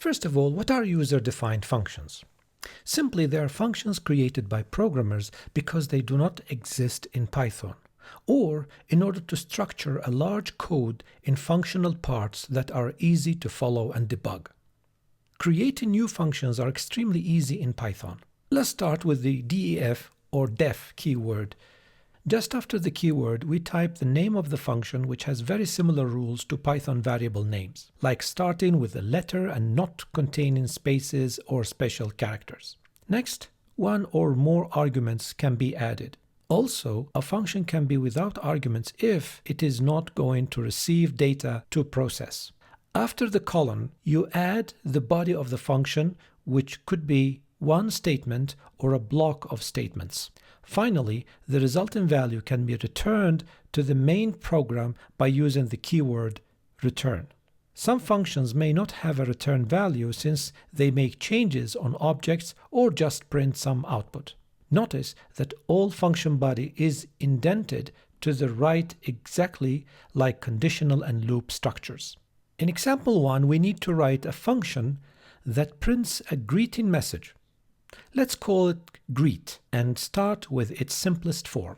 First of all, what are user-defined functions? Simply, they are functions created by programmers because they do not exist in Python, or in order to structure a large code in functional parts that are easy to follow and debug. Creating new functions are extremely easy in Python. Let's start with the def or def keyword. Just after the keyword, we type the name of the function, which has very similar rules to Python variable names, like starting with a letter and not containing spaces or special characters. Next, one or more arguments can be added. Also, a function can be without arguments if it is not going to receive data to process. After the colon, you add the body of the function, which could be one statement or a block of statements. Finally, the resulting value can be returned to the main program by using the keyword return. Some functions may not have a return value since they make changes on objects or just print some output. Notice that all function body is indented to the right exactly like conditional and loop structures. In example 1, we need to write a function that prints a greeting message. Let's call it greet and start with its simplest form.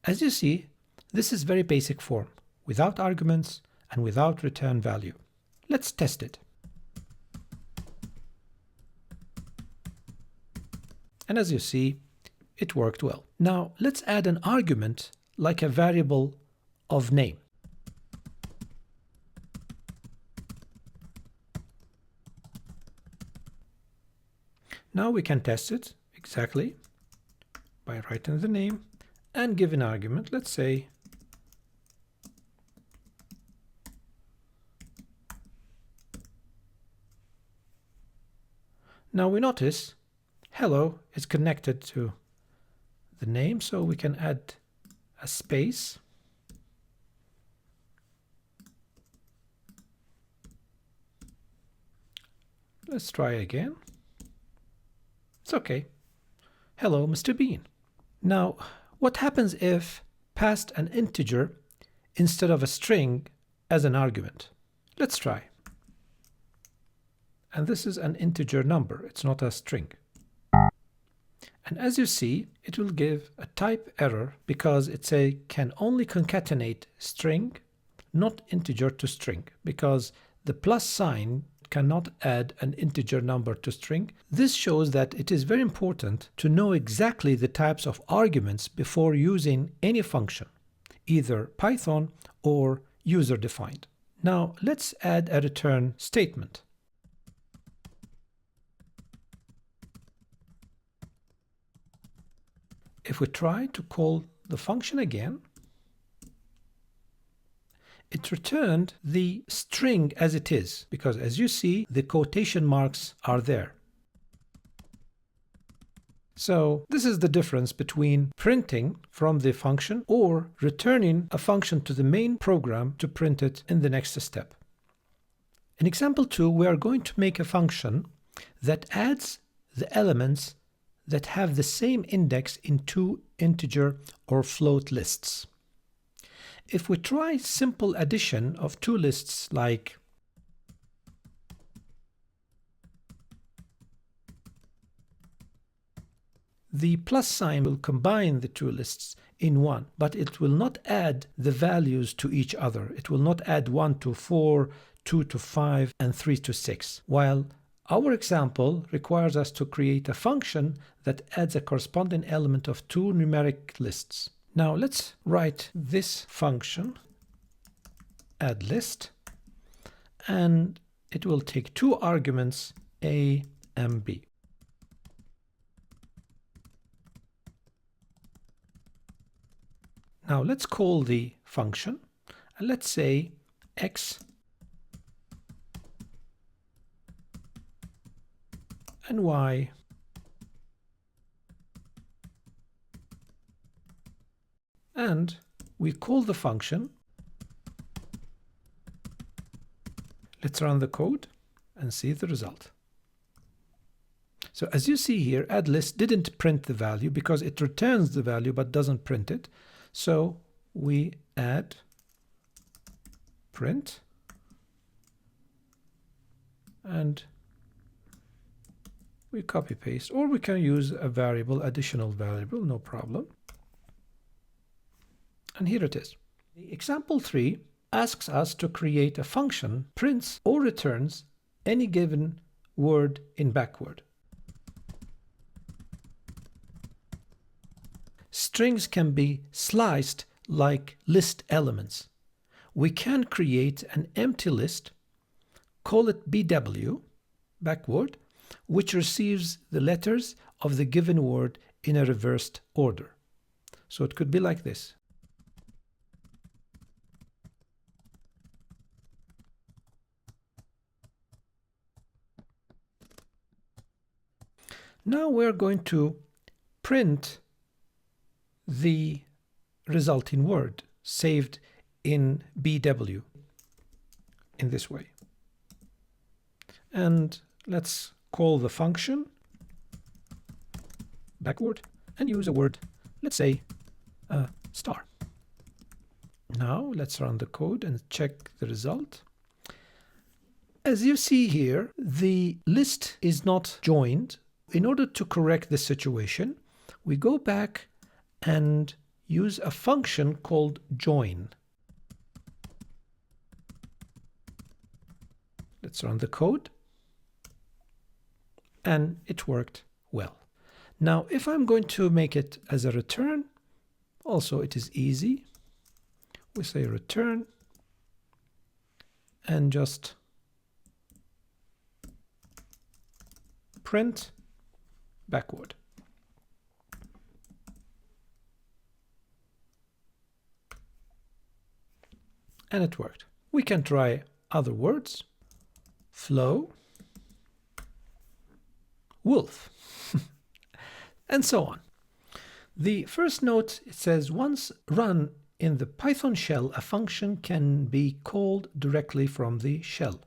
As you see, this is very basic form, without arguments and without return value. Let's test it. And as you see, it worked well. Now let's add an argument like a variable of name. Now we can test it exactly by writing the name and give an argument. Let's say now we notice hello is connected to the name, so we can add a space. Let's try again. It's okay. Hello, Mr. Bean. Now, what happens if passed an integer instead of a string as an argument? Let's try. And this is an integer number, it's not a string. And as you see, it will give a type error because it can only concatenate string, not integer to string, because the plus sign cannot add an integer number to string. This shows that it is very important to know exactly the types of arguments before using any function, either Python or user-defined. Now let's add a return statement. If we try to call the function again, it returned the string as it is, because as you see, the quotation marks are there. So this is the difference between printing from the function or returning a function to the main program to print it in the next step. In example 2, we are going to make a function that adds the elements that have the same index in two integer or float lists. If we try simple addition of two lists like the plus sign will combine the two lists in one, but it will not add the values to each other. It will not add 1 to 4, 2 to 5, and 3 to 6, while our example requires us to create a function that adds a corresponding element of two numeric lists. Now let's write this function, add list, and it will take two arguments, a and b. Now let's call the function, and let's say x and y and we call the function. Let's run the code and see the result. So as you see here, add list didn't print the value because it returns the value but doesn't print it. So we add print and we copy paste, or we can use a variable, additional variable, no problem. And here it is. The example 3 asks us to create a function prints or returns any given word in backward. Strings can be sliced like list elements. We can create an empty list, call it BW, backward, which receives the letters of the given word in a reversed order. So it could be like this. Now we're going to print the resulting word saved in BW in this way. And let's call the function backward and use a word, let's say star. Now let's run the code and check the result. As you see here, the list is not joined. In order to correct this situation, we go back and use a function called join. Let's run the code. And it worked well. Now, if I'm going to make it as a return, also it is easy. We say return and just print backward. And it worked. We can try other words. Flow, wolf, and so on. The first note, it says once run in the Python shell, a function can be called directly from the shell.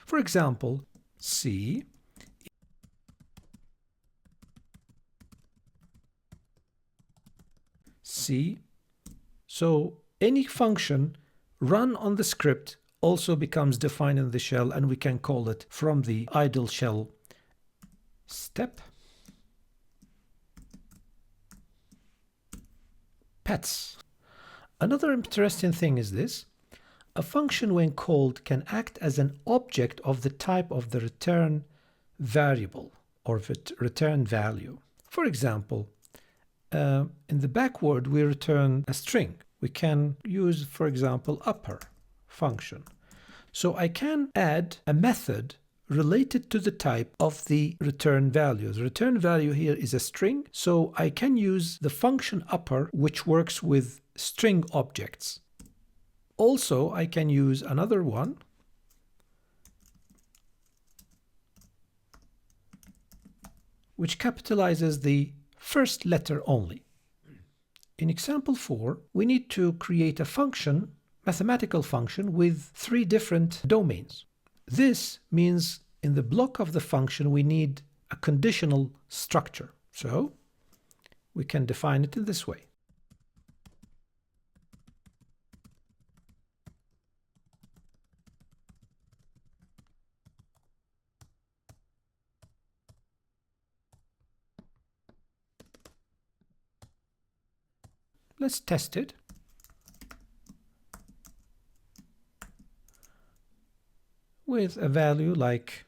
For example, C So any function run on the script also becomes defined in the shell, and we can call it from the idle shell step pets. Another interesting thing is this: a function when called can act as an object of the type of the return variable or return value. For example, in the backward we return a string. We can use, for example, upper function. So I can add a method related to the type of the return value. The return value here is a string, so I can use the function upper, which works with string objects. Also, I can use another one, which capitalizes the first letter only. In example 4, we need to create a function, mathematical function, with 3 different domains. This means in the block of the function we need a conditional structure. So we can define it in this way. Let's test it. With a value like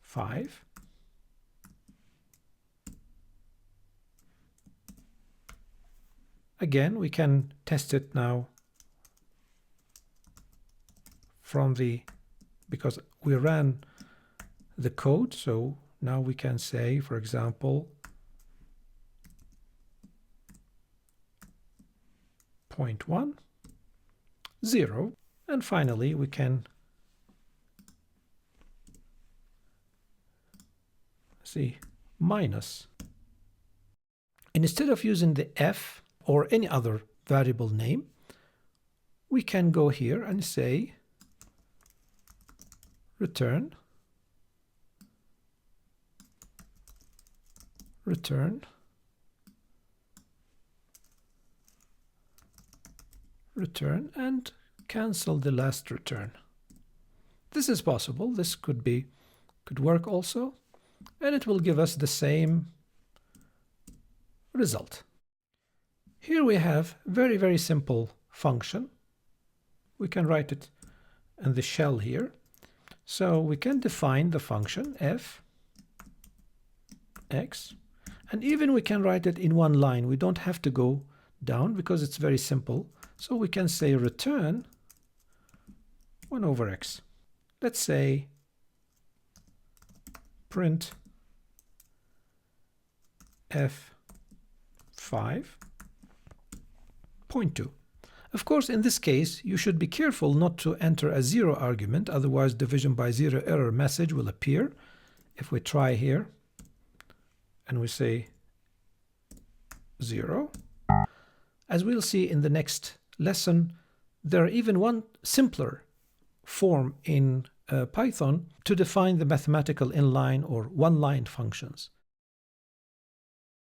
5. Again, we can test it now from because we ran the code, so now we can say, for example, 0.1, 0, and finally we can see minus. And instead of using the f or any other variable name, we can go here and say return return and cancel the last return. This is possible. This could work also, and it will give us the same result. Here we have very, very simple function. We can write it in the shell here. So we can define the function f x, and even we can write it in one line. We don't have to go down because it's very simple. So we can say return 1 over x. Let's say print f5.2. Of course, in this case, you should be careful not to enter a 0 argument, otherwise division by 0 error message will appear. If we try here and we say 0, as we'll see in the next lesson, there are even one simpler form in Python to define the mathematical inline or one-line functions.